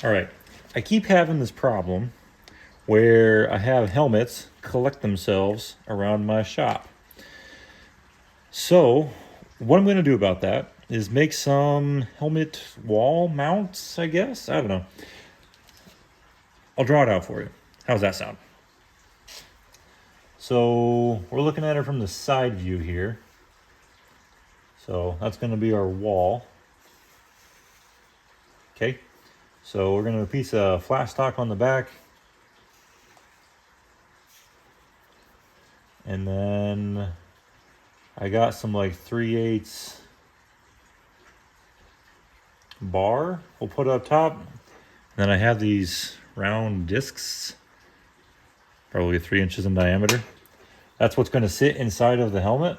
All right, I keep having this problem where I have helmets collect themselves around my shop. So, what I'm going to do about that is make some helmet wall mounts, I guess. I don't know. I'll draw it out for you. How's that sound? So, we're looking at it from the side view here. So, that's going to be our wall. Okay. So, we're going to have a piece of flat stock on the back. And then I got some like 3/8 bar we'll put up top. And then I have these round discs, probably 3 inches in diameter. That's what's going to sit inside of the helmet.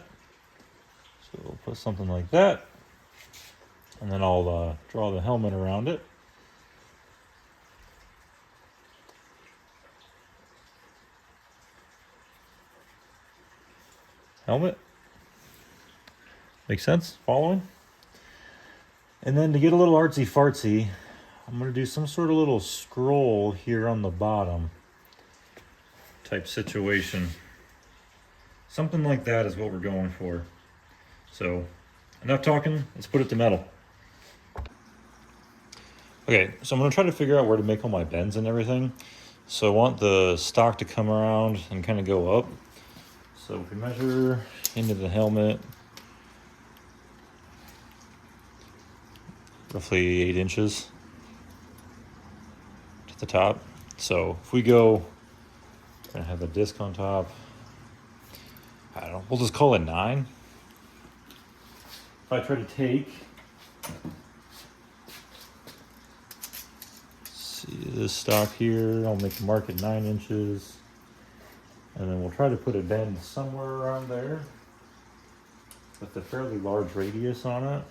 So we'll put something like that. And then I'll draw the helmet around it. Helmet. Makes sense? Following? And then to get a little artsy fartsy, I'm going to do some sort of little scroll here on the bottom type situation. Something like that is what we're going for. So, enough talking, let's put it to metal. Okay, so I'm going to try to figure out where to make all my bends and everything. So I want the stock to come around and kind of go up. So if we measure into the helmet, roughly 8 inches to the top. So if we go, we're going to have a disc on top. I don't know, we'll just call it 9. If I try to take, see this stock here, I'll make a mark at 9 inches. And then we'll try to put a bend somewhere around there with a fairly large radius on it.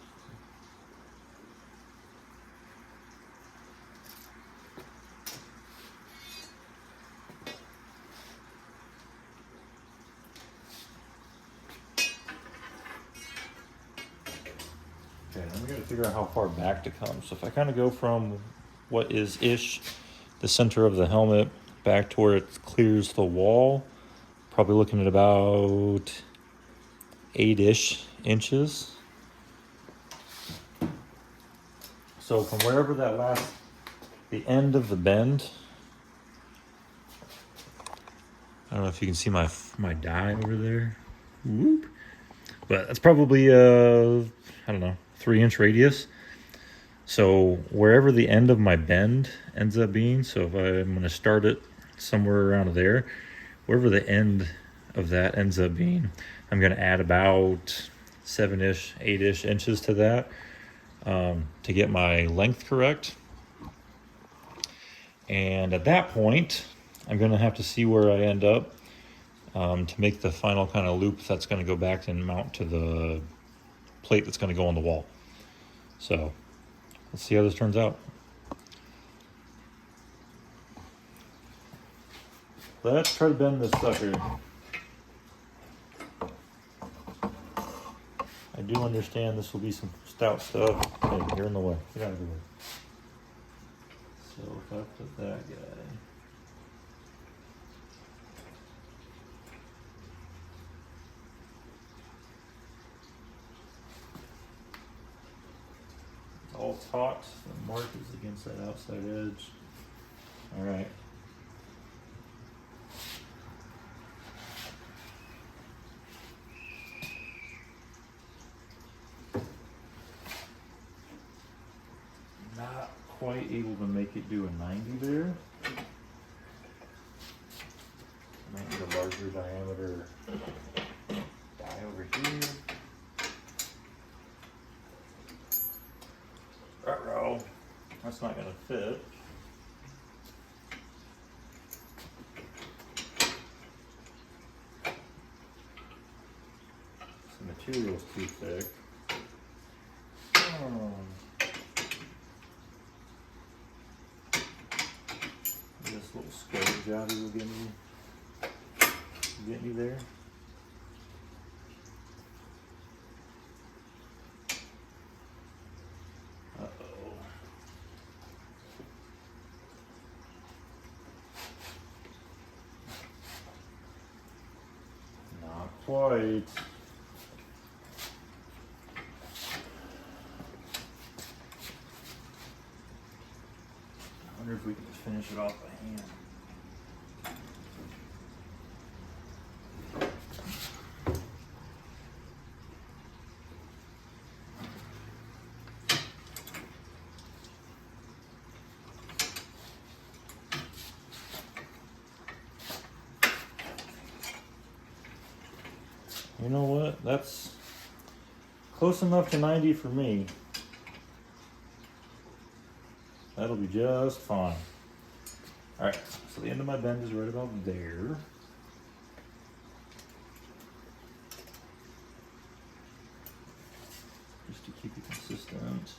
Okay, then we got to figure out how far back to come. So if I kind of go from what is ish the center of the helmet back to where it clears the wall, probably looking at about 8-ish inches. So from wherever the end of the bend, I don't know if you can see my die over there. Whoop. But that's probably I don't know, 3-inch radius. So wherever the end of my bend ends up being, so if I'm going to start it somewhere around there, wherever the end of that ends up being, I'm going to add about 7-ish, 8-ish inches to that to get my length correct. And at that point, I'm going to have to see where I end up to make the final kind of loop that's going to go back and mount to the plate that's going to go on the wall. So let's see how this turns out. Let's try to bend this sucker. I do understand this will be some stout stuff. Hey, you're in the way. Get out of the way. So if I put that guy. All taut. The mark is against that outside edge. All right. Not quite able to make it do a 90 there. Might need a larger diameter die over here. Uh-oh, that's not going to fit. The material's too thick. This little square job will get me there. Uh-oh. quite. I wonder if we can just finish it off by hand. You know what? That's close enough to 90 for me. That'll be just fine. Alright, so the end of my bend is right about there. Just to keep it consistent.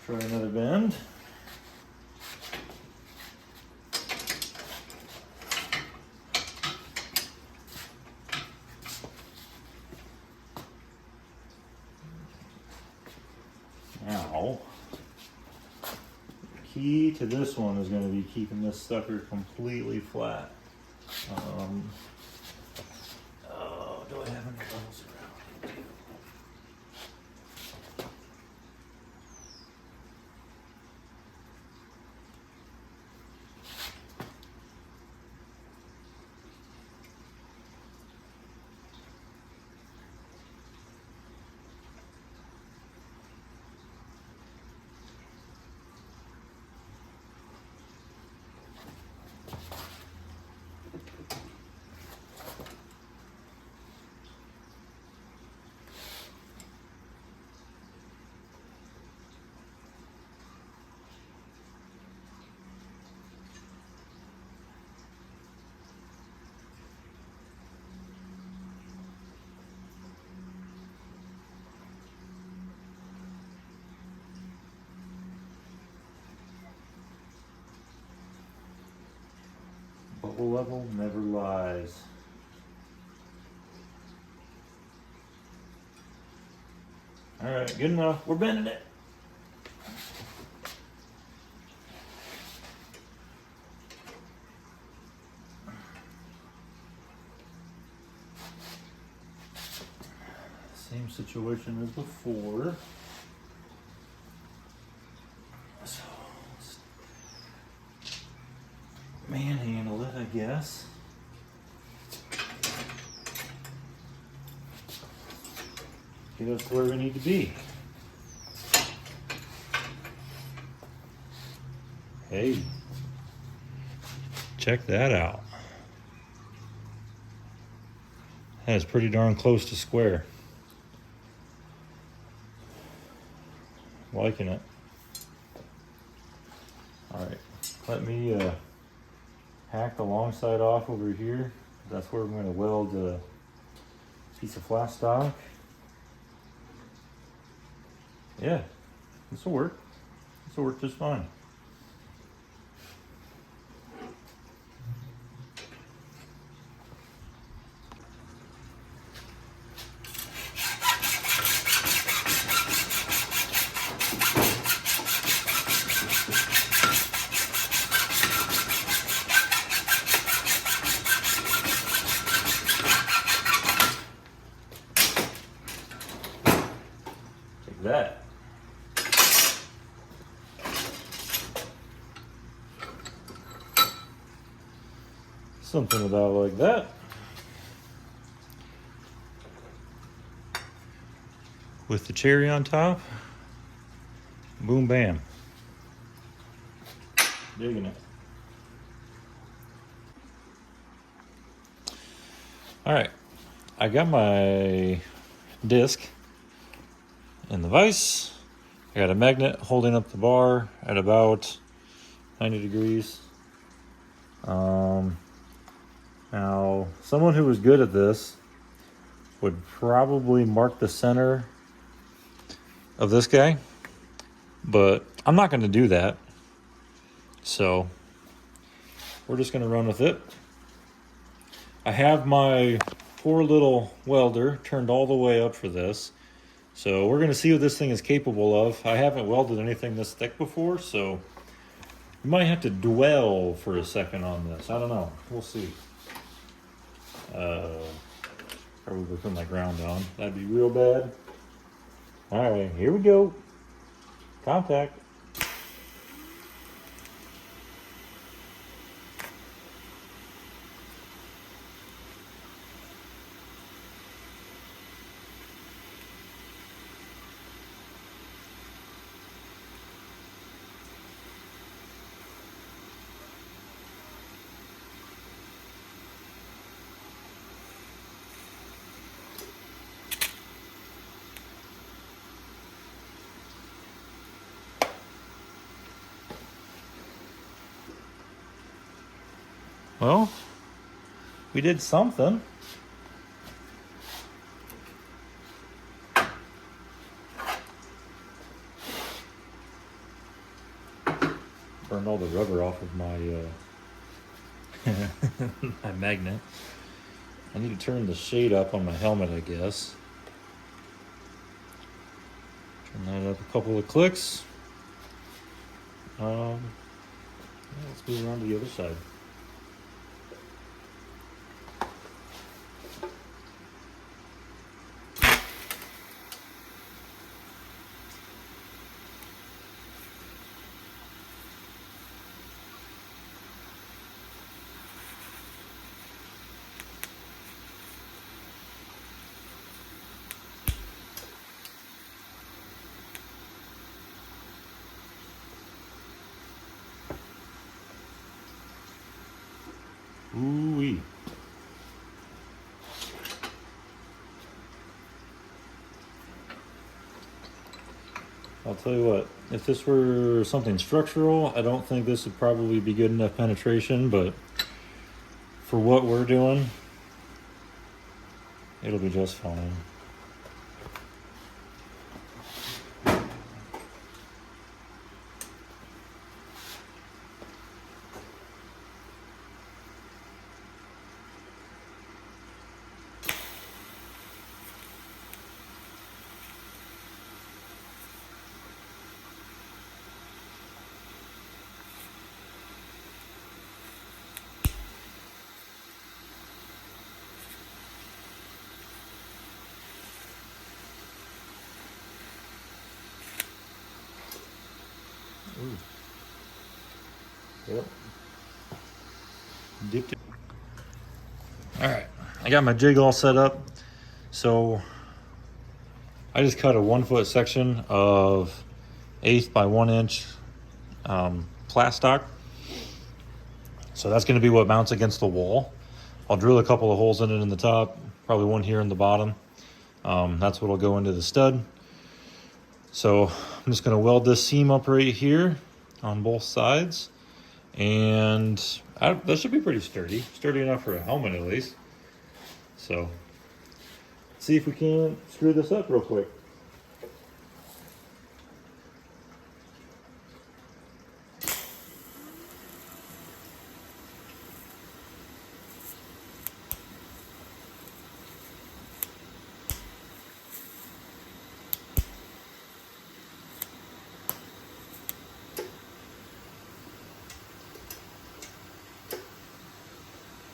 Try another bend. Now, the key to this one is going to be keeping this sucker completely flat. Oh, do I have any balls around? Bubble level never lies. All right, good enough. We're bending it. Same situation as before. So let's manhandle it, I guess. Get us to where we need to be. Hey, check that out. That is pretty darn close to square. Liking it. All right, let me hack the long side off over here. That's where we're going to weld a piece of flat stock. Yeah, this will work. This will work just fine. Take that. Something about like that. With the cherry on top. Boom, bam. Digging it. All right, I got my disc in the vise. I got a magnet holding up the bar at about 90 degrees. Now, someone who was good at this would probably mark the center of this guy, but I'm not going to do that. So we're just going to run with it. I have my poor little welder turned all the way up for this. So we're going to see what this thing is capable of. I haven't welded anything this thick before, so you might have to dwell for a second on this. I don't know. We'll see. Probably put my ground on. That'd be real bad. All right, here we go. Contact. Well, we did something. Burned all the rubber off of my my magnet. I need to turn the shade up on my helmet, I guess. Turn that up a couple of clicks. Yeah, let's move around to the other side. Ooh-wee. I'll tell you what, if this were something structural, I don't think this would probably be good enough penetration, but for what we're doing, it'll be just fine. Ooh. Yep. Dipped it. All right, I got my jig all set up. So I just cut a 1 foot section of 1/8 by 1 inch plastoc. So that's going to be what mounts against the wall. I'll drill a couple of holes in it in the top, probably one here in the bottom. That's what'll go into the stud. So I'm just going to weld this seam up right here on both sides, and that should be pretty sturdy enough for a helmet at least. So let's see if we can screw this up real quick.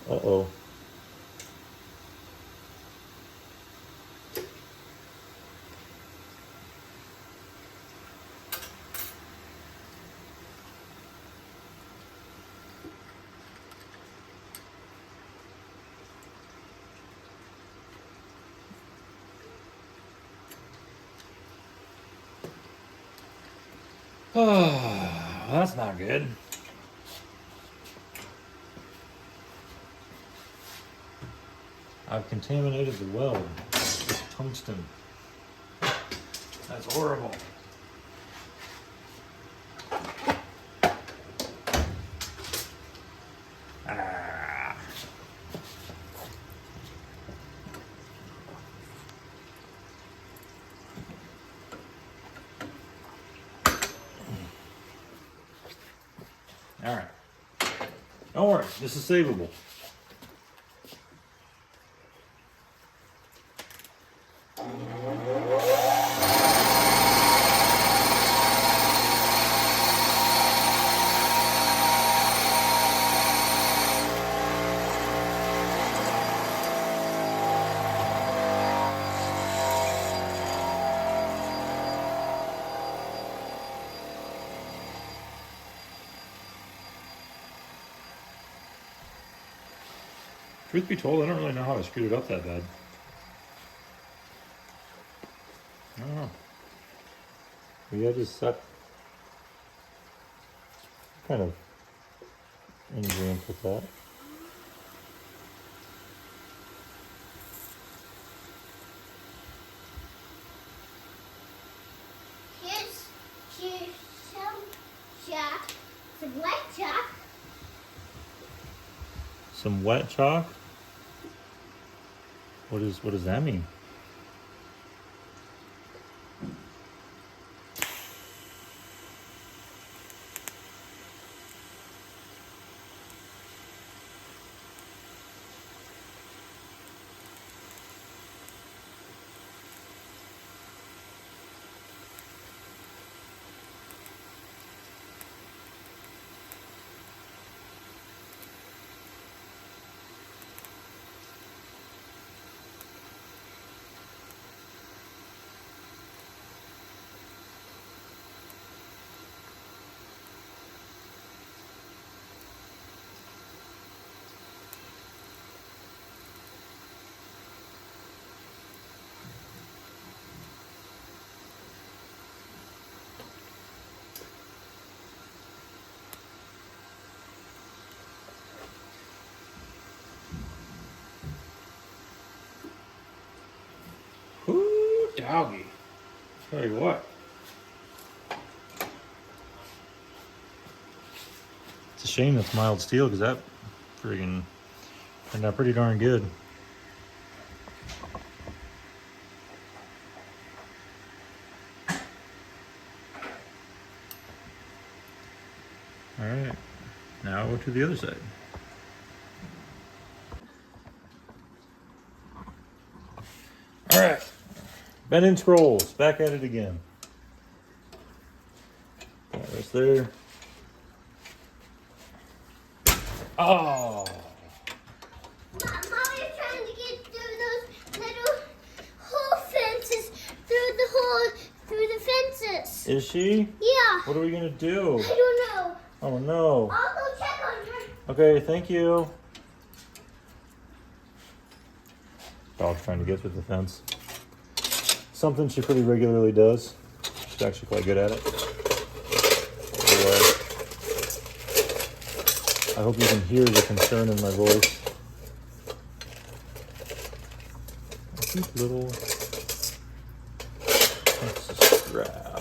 Uh-oh. Oh, that's not good. I've contaminated the weld with tungsten. That's horrible. Ah. All right. Don't worry, this is savable. Truth be told, I don't really know how I screwed it up that bad. I don't know. Maybe I just suck. Kind of in agreement with that. Here's some chalk, some wet chalk. Some wet chalk? What does that mean? Ooh, doggy. Tell you what. It's a shame that's mild steel because that friggin' turned out pretty darn good. All right, now to the other side. All right, Bending Scrolls, back at it again. Right there. Oh! Mom, you're trying to get through those little hole fences, through the fences. Is she? Yeah. What are we gonna do? I don't know. Oh no. I'll go check on her. Okay, thank you. Dog's trying to get through the fence. Something she pretty regularly does. She's actually quite good at it. Anyway, I hope you can hear the concern in my voice. A cute little grab.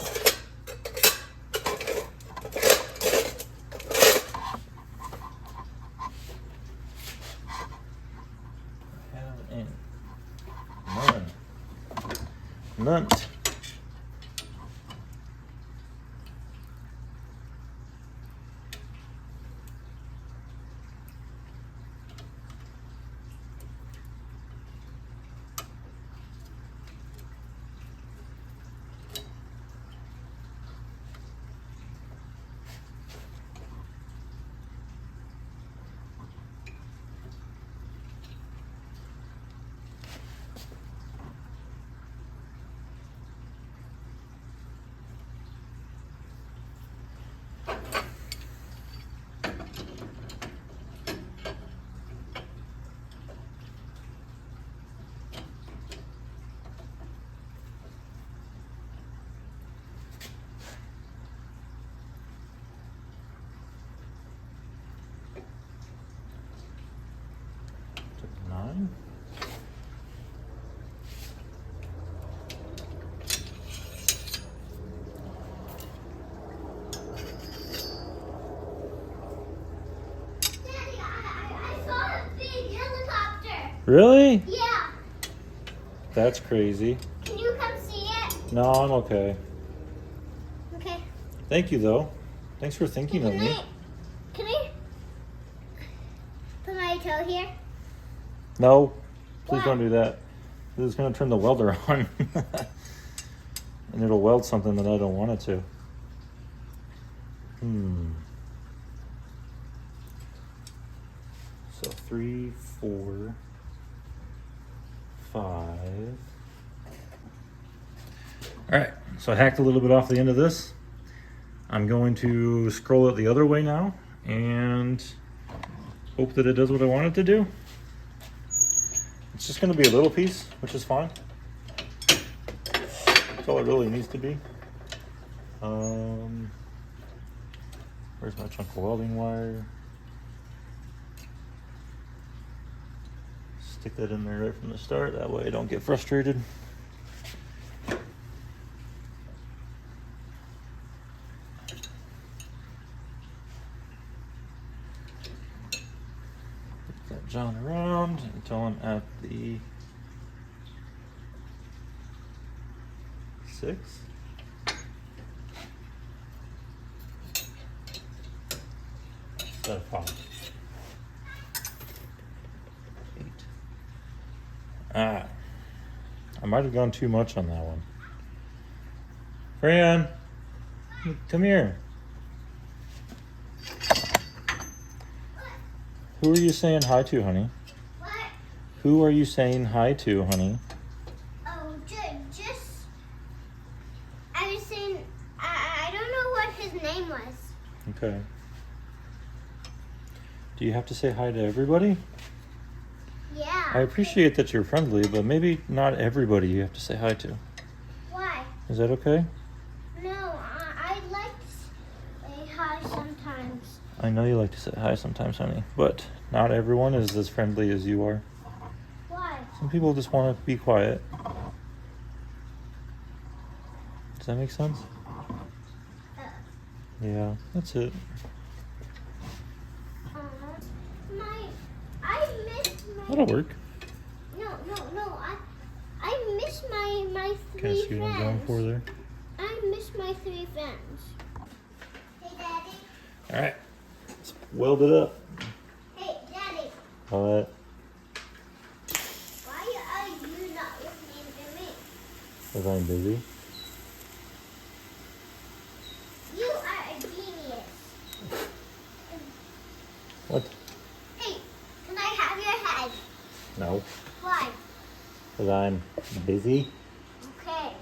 None. Nine. Daddy, I saw a big helicopter. Really? Yeah. That's crazy. Can you come see it? No, I'm okay. Okay. Thank you, though. Thanks for thinking of Can me. I toe here? No, please Why? don't do that. This is going to turn the welder on. And it'll weld something that I don't want it to. So 3, 4, 5. All right, so I hacked a little bit off the end of this. I'm going to scroll it the other way now and hope that it does what I want it to do. It's just going to be a little piece, which is fine. That's all it really needs to be. Where's my chunk of welding wire? Stick that in there right from the start. That way I don't get frustrated. Flip that John around until I'm at the 6. That 5. 8. I might have gone too much on that one. Fran, come here. Who are you saying hi to, honey? What? Who are you saying hi to, honey? Oh, just. I was saying. I don't know what his name was. Okay. Do you have to say hi to everybody? Yeah. I appreciate that you're friendly, but maybe not everybody you have to say hi to. Why? Is that okay? No, I like to say hi sometimes. I know you like to say hi sometimes, honey, but not everyone is as friendly as you are. Why? Some people just want to be quiet. Does that make sense? Yeah, that's it. I missed my. That'll work. No. I missed my Can I three see what I'm going for friends. there? I missed my 3 friends. Hey, Daddy. All right, let's weld it up. Hey, Daddy. What? Why are you not listening to me? Because I'm busy. You are a genius. What? Hey, can I have your head? No. Why? Because I'm busy. Okay.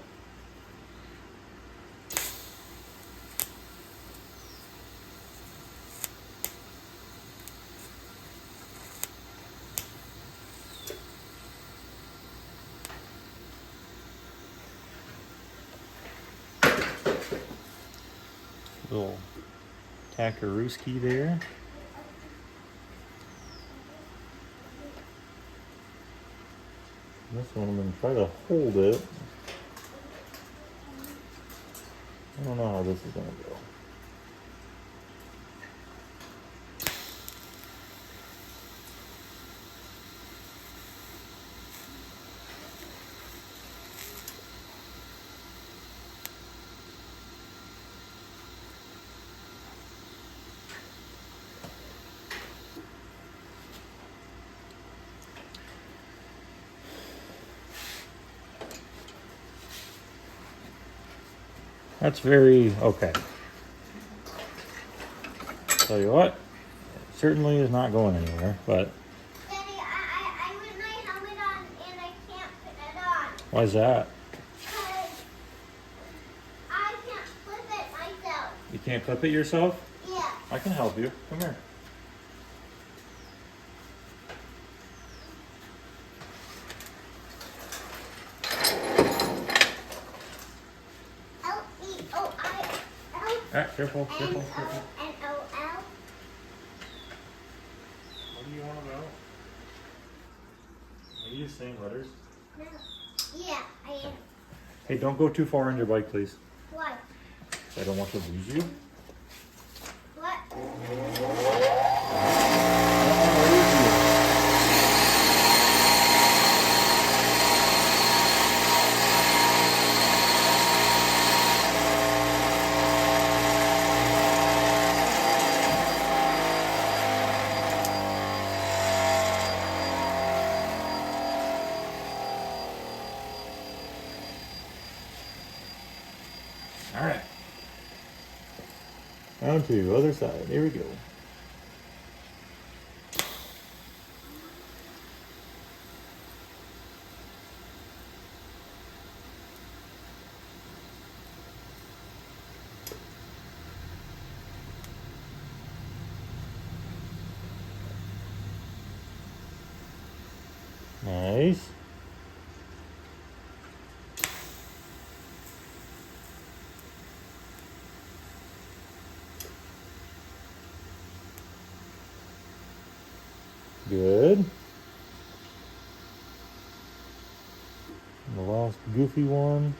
Little Takaruski there. This one I'm going to try to hold it. I don't know how this is going to go. That's very okay. Tell you what, it certainly is not going anywhere, but Daddy, I put my helmet on and I can't put it on. why is that? Because I can't flip it myself. You can't clip it yourself? Yeah. I can help you. Come here. Leoil. Careful, careful, careful. N-O-L. What do you want to know? Are you just saying letters? No. Yeah, I am. Hey, don't go too far on your bike, please. What? I don't want to lose you. What? I don't want to lose you. All right. On to the other side. Here we go. Nice. Good. The last goofy one.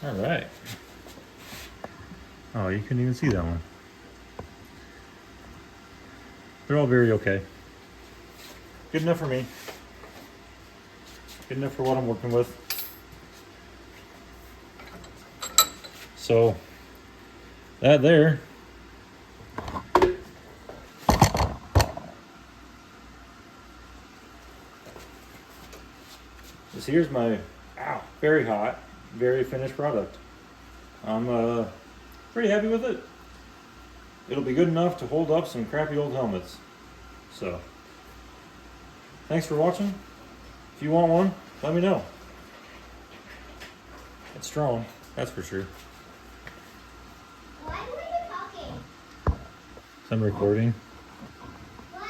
All right. Oh, you couldn't even see that one. They're all very okay. Good enough for me. Good enough for what I'm working with. So, that there. This here's my, very hot, very finished product. I'm pretty happy with it. It'll be good enough to hold up some crappy old helmets. So, thanks for watching. If you want one, let me know. It's strong, that's for sure. Why were you talking? I'm recording. What?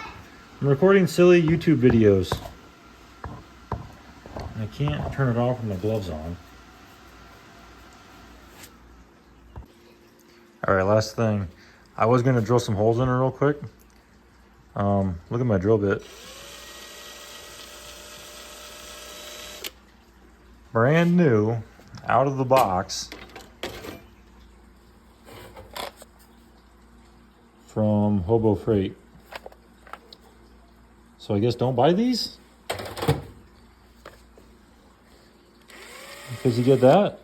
I'm recording silly YouTube videos. I can't turn it off with my gloves on. All right, last thing. I was gonna drill some holes in it real quick. Look at my drill bit. Brand new, out of the box. From Hobo Freight. So I guess don't buy these? Because you get that.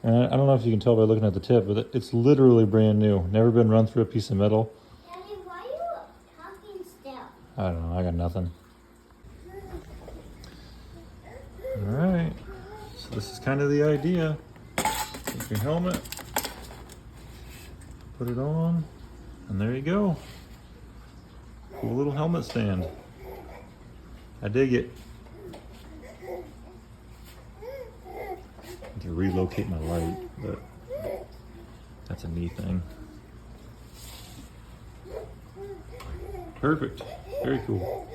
And I don't know if you can tell by looking at the tip, but it's literally brand new. Never been run through a piece of metal. Daddy, why are you talking still? I don't know, I got nothing. All right, so this is kind of the idea. Take your helmet, put it on, and there you go. Cool little helmet stand. I dig it. To relocate my light, but that's a neat thing. Perfect. Very cool.